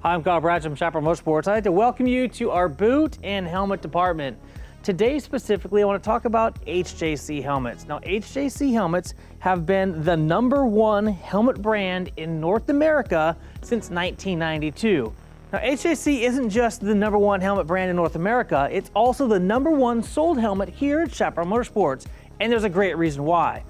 Hi, I'm Kyle Bratch from Chaparral Motorsports. I'd like to welcome you to our boot and helmet department. Today specifically, I want to talk about HJC helmets. Now, HJC helmets have been the #1 helmet brand in North America since 1992. Now, HJC isn't just the #1 helmet brand in North America, it's also the #1 sold helmet here at Chaparral Motorsports, and there's a great reason why.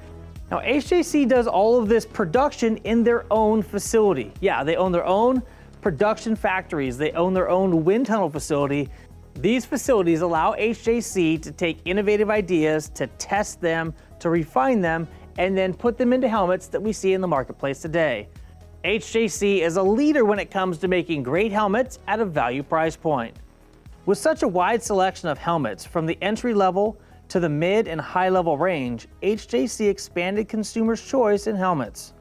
Now, HJC does all of this production in their own facility. Yeah, they own their own production factories. They own their own wind tunnel facility. These facilities allow HJC to take innovative ideas, to test them, to refine them, and then put them into helmets that we see in the marketplace today. HJC is a leader when it comes to making great helmets at a value price point. With such a wide selection of helmets, from the entry level to the mid and high level range, HJC expanded consumers' choice in helmets.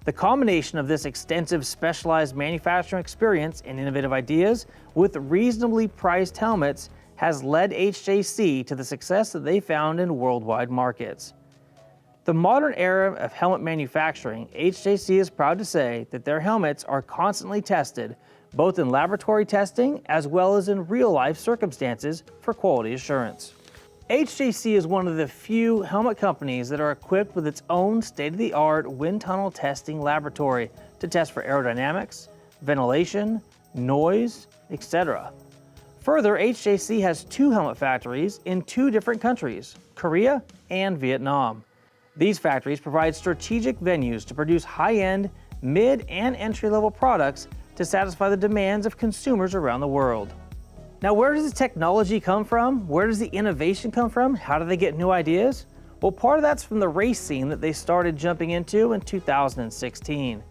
The combination of this extensive specialized manufacturing experience and innovative ideas with reasonably priced helmets has led HJC to the success that they found in worldwide markets. The modern era of helmet manufacturing, HJC is proud to say that their helmets are constantly tested, both in laboratory testing as well as in real-life circumstances for quality assurance. HJC is one of the few helmet companies that are equipped with its own state-of-the-art wind tunnel testing laboratory to test for aerodynamics, ventilation, noise, etc. Further, HJC has 2 helmet factories in 2 different countries, Korea and Vietnam. These factories provide strategic venues to produce high-end, mid, and entry-level products to satisfy the demands of consumers around the world. Now, where does the technology come from? Where does the innovation come from? How do they get new ideas? Well, part of that's from the race scene that they started jumping into in 2016.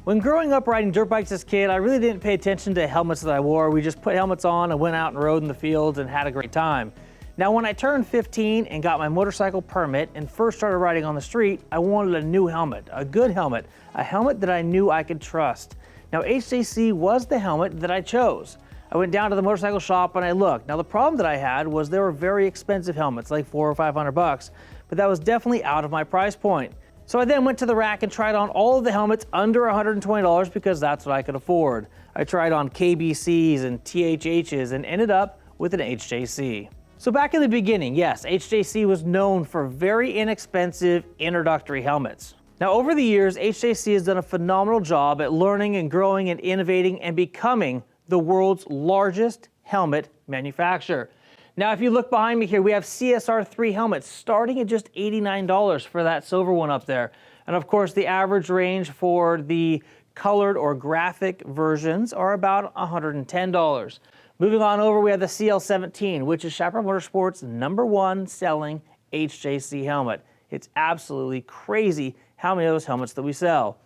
When growing up riding dirt bikes as a kid, I really didn't pay attention to helmets that I wore. We just put helmets on and went out and rode in the fields and had a great time. Now, when I turned 15 and got my motorcycle permit and first started riding on the street, I wanted a new helmet, a good helmet, a helmet that I knew I could trust. Now, HJC was the helmet that I chose. I went down to the motorcycle shop and I looked. Now, the problem that I had was they were very expensive helmets, like $400 or $500, but that was definitely out of my price point. So I then went to the rack and tried on all of the helmets under $120 because that's what I could afford. I tried on KBCs and THHs and ended up with an HJC. So back in the beginning, yes, HJC was known for very inexpensive introductory helmets. Now, over the years, HJC has done a phenomenal job at learning and growing and innovating and becoming the world's largest helmet manufacturer. Now, if you look behind me here, we have CSR3 helmets starting at just $89 for that silver one up there. And of course, the average range for the colored or graphic versions are about $110. Moving on over, we have the CL17, which is Chaparral Motorsports' #1 selling HJC helmet. It's absolutely crazy how many of those helmets that we sell.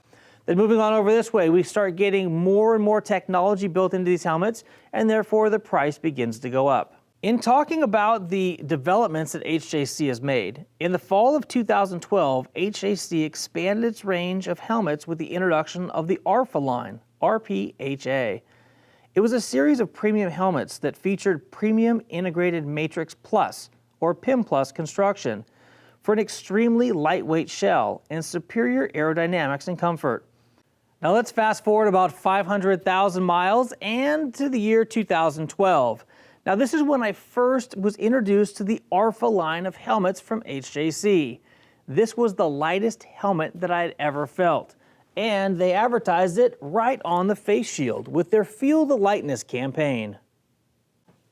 Then moving on over this way, we start getting more and more technology built into these helmets, and therefore the price begins to go up. In talking about the developments that HJC has made, in the fall of 2012, HJC expanded its range of helmets with the introduction of the Arfa line, RPHA. It was a series of premium helmets that featured Premium Integrated Matrix Plus, or PIM Plus construction, for an extremely lightweight shell and superior aerodynamics and comfort. Now let's fast forward about 500,000 miles and to the year 2012. Now this is when I first was introduced to the Arfa line of helmets from HJC. This was the lightest helmet that I had ever felt, and they advertised it right on the face shield with their Feel the Lightness campaign.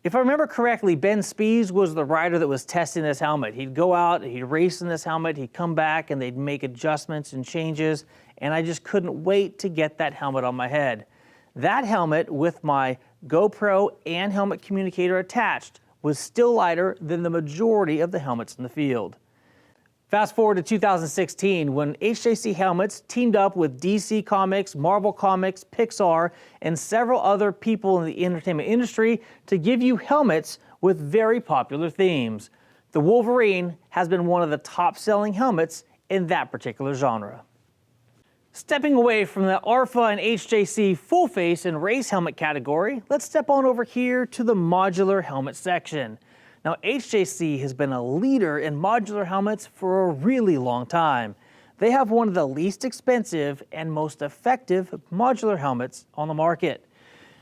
If I remember correctly, Ben Spies was the rider that was testing this helmet. He'd go out, he'd race in this helmet, he'd come back and they'd make adjustments and changes, and I just couldn't wait to get that helmet on my head. That helmet with my GoPro and helmet communicator attached was still lighter than the majority of the helmets in the field. Fast forward to 2016, when HJC Helmets teamed up with DC Comics, Marvel Comics, Pixar, and several other people in the entertainment industry to give you helmets with very popular themes. The Wolverine has been one of the top-selling helmets in that particular genre. Stepping away from the Arfa and HJC full face and race helmet category, let's step on over here to the modular helmet section. Now, HJC has been a leader in modular helmets for a really long time. They have one of the least expensive and most effective modular helmets on the market.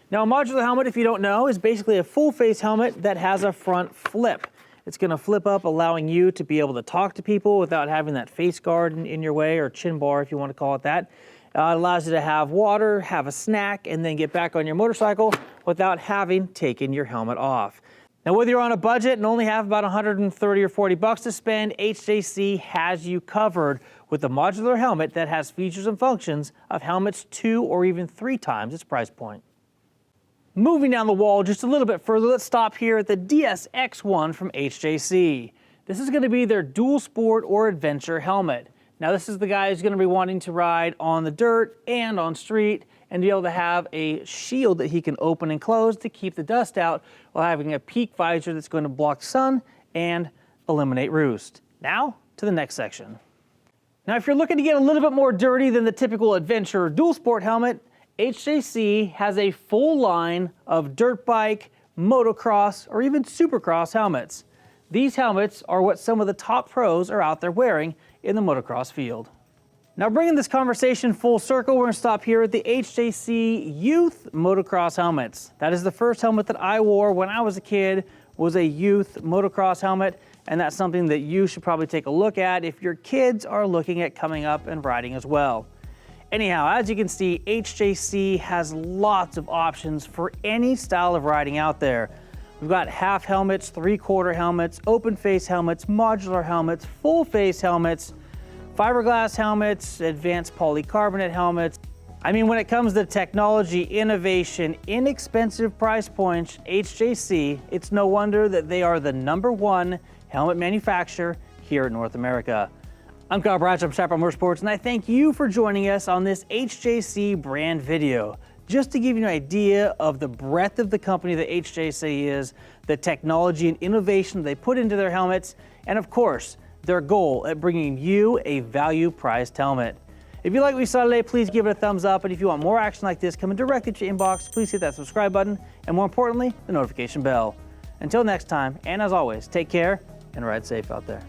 Now, a modular helmet, if you don't know, is basically a full face helmet that has a front flip. It's going to flip up, allowing you to be able to talk to people without having that face guard in your way, or chin bar if you want to call it that. It allows you to have water, have a snack, and then get back on your motorcycle without having taken your helmet off. Now, whether you're on a budget and only have about 130 or 40 bucks to spend, HJC has you covered with a modular helmet that has features and functions of helmets 2 or even 3 times its price point. Moving down the wall just a little bit further, let's stop here at the DSX1 from HJC. This is going to be their dual sport or adventure helmet. Now, this is the guy who's going to be wanting to ride on the dirt and on street and be able to have a shield that he can open and close to keep the dust out while having a peak visor that's going to block sun and eliminate roost. Now, to the next section. Now, if you're looking to get a little bit more dirty than the typical adventure or dual sport helmet, HJC has a full line of dirt bike, motocross, or even supercross helmets. These helmets are what some of the top pros are out there wearing in the motocross field. Now, bringing this conversation full circle, we're going to stop here at the HJC Youth Motocross helmets. That is the first helmet that I wore when I was a kid, was a youth motocross helmet, and that's something that you should probably take a look at if your kids are looking at coming up and riding as well. Anyhow, as you can see, HJC has lots of options for any style of riding out there. We've got half helmets, 3/4 helmets, open face helmets, modular helmets, full face helmets, fiberglass helmets, advanced polycarbonate helmets. I mean, when it comes to technology, innovation, inexpensive price points, HJC, it's no wonder that they are the #1 helmet manufacturer here in North America. I'm Kyle Bratch from Chaparral Motorsports, and I thank you for joining us on this HJC brand video. Just to give you an idea of the breadth of the company that HJC is, the technology and innovation they put into their helmets, and of course, their goal at bringing you a value-priced helmet. If you like what you saw today, please give it a thumbs up, and if you want more action like this coming directly to your inbox, please hit that subscribe button, and more importantly, the notification bell. Until next time, and as always, take care and ride safe out there.